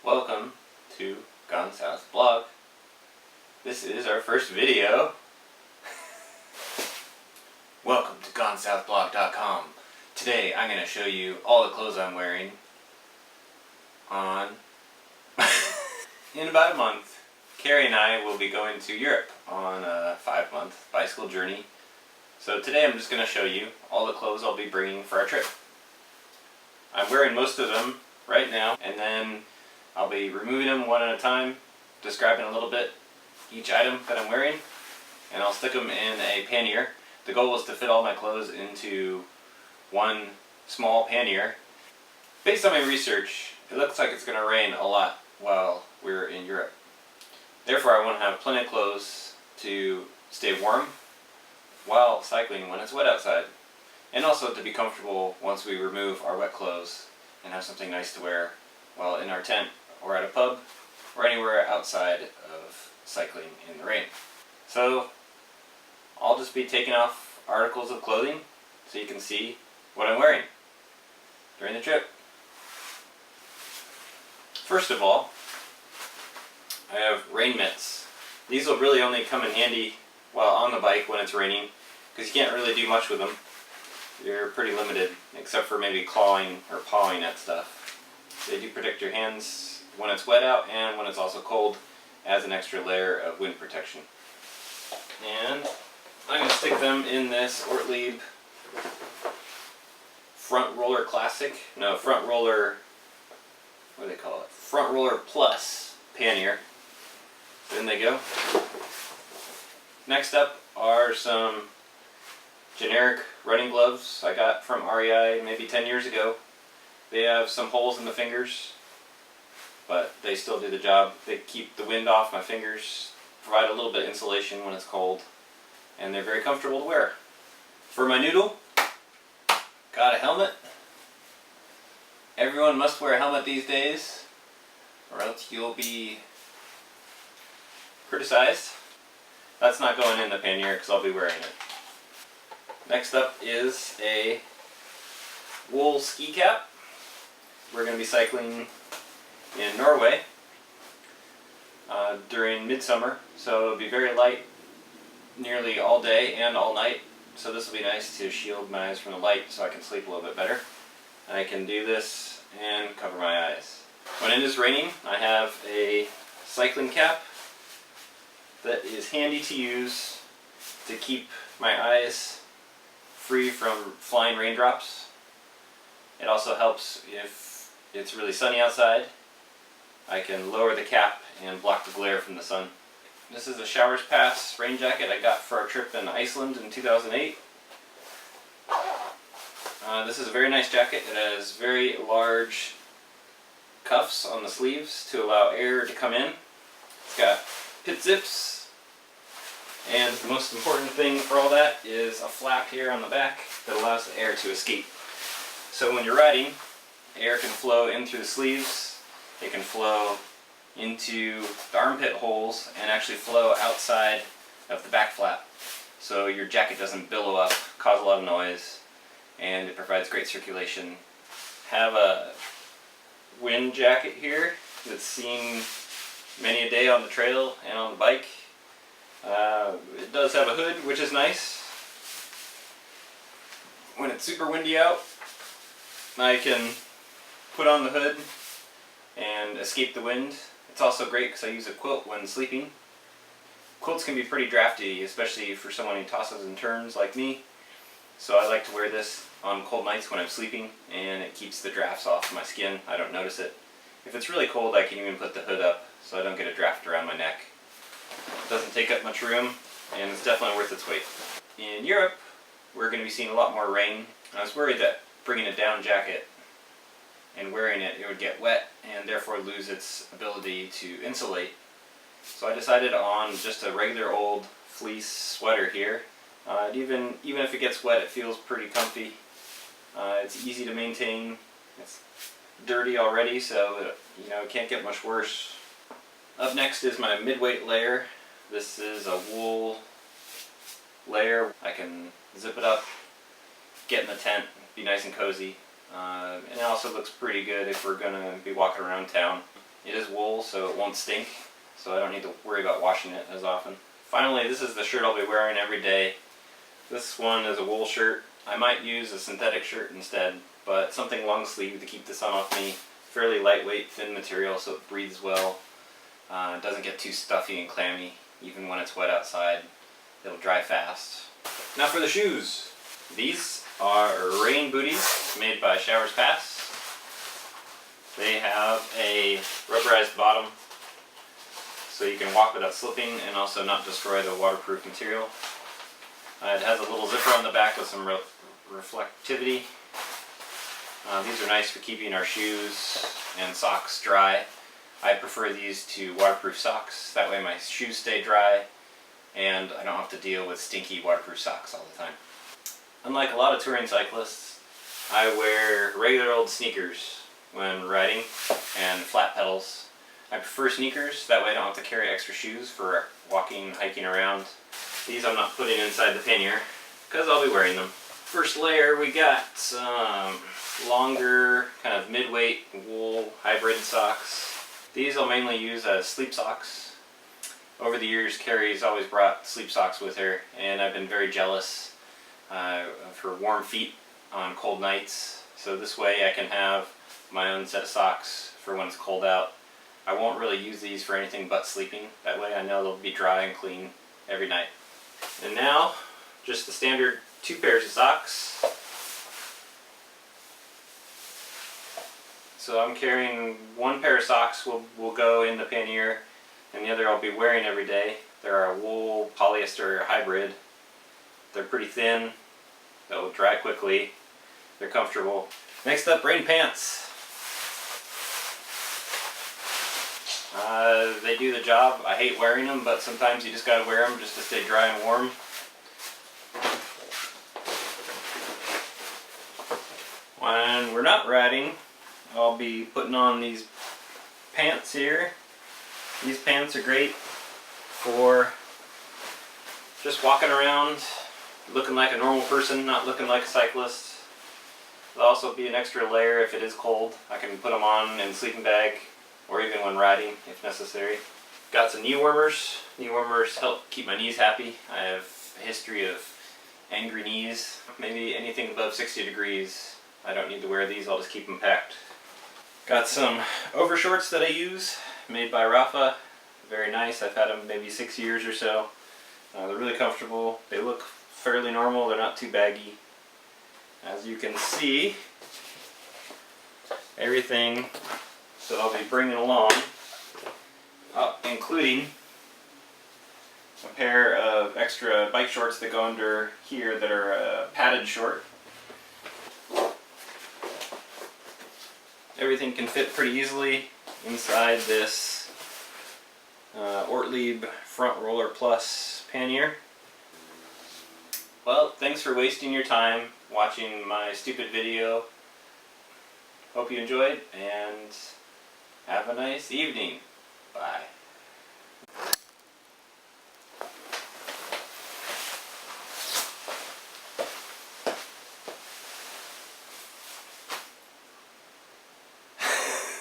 Welcome to Gone South Blog. This is our first video. Welcome to GoneSouthBlog.com. Today I'm going to show you all the clothes I'm wearing on in about a month. Carrie and I will be going to Europe on a 5-month bicycle journey. So today I'm just going to show you all the clothes I'll be bringing for our trip. I'm wearing most of them right now, and then I'll be removing them one at a time, describing a little bit each item that I'm wearing, and I'll stick them in a pannier. The goal is to fit all my clothes into one small pannier. Based on my research, it looks like it's going to rain a lot while we're in Europe. Therefore, I want to have plenty of clothes to stay warm while cycling when it's wet outside, and also to be comfortable once we remove our wet clothes and have something nice to wear while in our tent or at a pub or anywhere outside of cycling in the rain. So I'll just be taking off articles of clothing so you can see what I'm wearing during the trip. First of all, I have rain mitts. These will really only come in handy while on the bike when it's raining, because you can't really do much with them. You're pretty limited, except for maybe clawing or pawing at stuff. They do protect your hands when it's wet out and when it's also cold, as an extra layer of wind protection. And I'm going to stick them in this Ortlieb Front Roller Classic, Front Roller, what do they call it? Front Roller Plus pannier. In they go. Next up are some generic running gloves I got from REI maybe 10 years ago. They have some holes in the fingers, but they still do the job. They keep the wind off my fingers, provide a little bit of insulation when it's cold, and they're very comfortable to wear. For my noodle, got a helmet. Everyone must wear a helmet these days, or else you'll be criticized. That's not going in the pannier because I'll be wearing it. Next up is a wool ski cap. We're going to be cycling in Norway during midsummer, so it'll be very light nearly all day and all night. So this will be nice to shield my eyes from the light so I can sleep a little bit better. I can do this and cover my eyes. When it is raining, I have a cycling cap that is handy to use to keep my eyes free from flying raindrops. It also helps if it's really sunny outside. I can lower the cap and block the glare from the sun. This is a Showers Pass rain jacket I got for our trip in Iceland in 2008. This is a very nice jacket. It has very large cuffs on the sleeves to allow air to come in. It's got pit zips, and the most important thing for all that is a flap here on the back that allows the air to escape. So when you're riding, air can flow in through the sleeves, it can flow into the armpit holes, and actually flow outside of the back flap. So your jacket doesn't billow up, cause a lot of noise, and it provides great circulation. Have a wind jacket here that's seen many a day on the trail and on the bike. It does have a hood, which is nice. When it's super windy out, I can put on the hood and escape the wind. It's also great because I use a quilt when sleeping. Quilts can be pretty drafty, especially for someone who tosses and turns like me. So I like to wear this on cold nights when I'm sleeping, and it keeps the drafts off my skin. I don't notice it. If it's really cold, I can even put the hood up so I don't get a draft around my neck. It doesn't take up much room, and it's definitely worth its weight. In Europe, we're going to be seeing a lot more rain. I was worried that bringing a down jacket and wearing it, it would get wet and therefore lose its ability to insulate. So I decided on just a regular old fleece sweater here. Even if it gets wet, it feels pretty comfy. It's easy to maintain. It's dirty already, so it can't get much worse. Up next is my midweight layer. This is a wool layer. I can zip it up, get in the tent, be nice and cozy. And it also looks pretty good if we're going to be walking around town. It is wool, so it won't stink, so I don't need to worry about washing it as often. Finally, this is the shirt I'll be wearing every day. This one is a wool shirt. I might use a synthetic shirt instead, but something long sleeve to keep the sun off me. Fairly lightweight, thin material, so it breathes well. It doesn't get too stuffy and clammy, even when it's wet outside. It'll dry fast. Now for the shoes. These are rain booties made by Showers Pass. They have a rubberized bottom, so you can walk without slipping and also not destroy the waterproof material. It has a little zipper on the back with some reflectivity. These are nice for keeping our shoes and socks dry. I prefer these to waterproof socks. That way my shoes stay dry and I don't have to deal with stinky waterproof socks all the time. Unlike a lot of touring cyclists, I wear regular old sneakers when riding and flat pedals. I prefer sneakers, that way I don't have to carry extra shoes for walking, hiking around. These I'm not putting inside the pannier because I'll be wearing them. First layer, we got some longer, kind of mid-weight wool hybrid socks. These I'll mainly use as sleep socks. Over the years, Carrie's always brought sleep socks with her, and I've been very jealous of her warm feet on cold nights. So this way I can have my own set of socks for when it's cold out. I won't really use these for anything but sleeping. That way I know they'll be dry and clean every night. And now, just the standard 2 pairs of socks. So I'm carrying 1 pair of socks will go in the pannier, and the other I'll be wearing every day. They're a wool polyester hybrid. They're pretty thin, they'll dry quickly, they're comfortable. Next up, rain pants. They do the job. I hate wearing them, but sometimes you just gotta wear them just to stay dry and warm. When we're not riding, I'll be putting on these pants here. These pants are great for just walking around, looking like a normal person, not looking like a cyclist. There'll also be an extra layer if it is cold. I can put them on in a sleeping bag, or even when riding if necessary. Got some knee warmers. Knee warmers help keep my knees happy. I have a history of angry knees. Maybe anything above 60 degrees. I don't need to wear these, I'll just keep them packed. Got some overshorts that I use, made by Rafa. Very nice, I've had them maybe 6 years or so. They're really comfortable. They look fairly normal, they're not too baggy. As you can see, everything that I'll be bringing along, including a pair of extra bike shorts that go under here that are a padded short. Everything can fit pretty easily inside this Ortlieb Front Roller Plus pannier. Well, thanks for wasting your time watching my stupid video. Hope you enjoyed, and have a nice evening. Bye.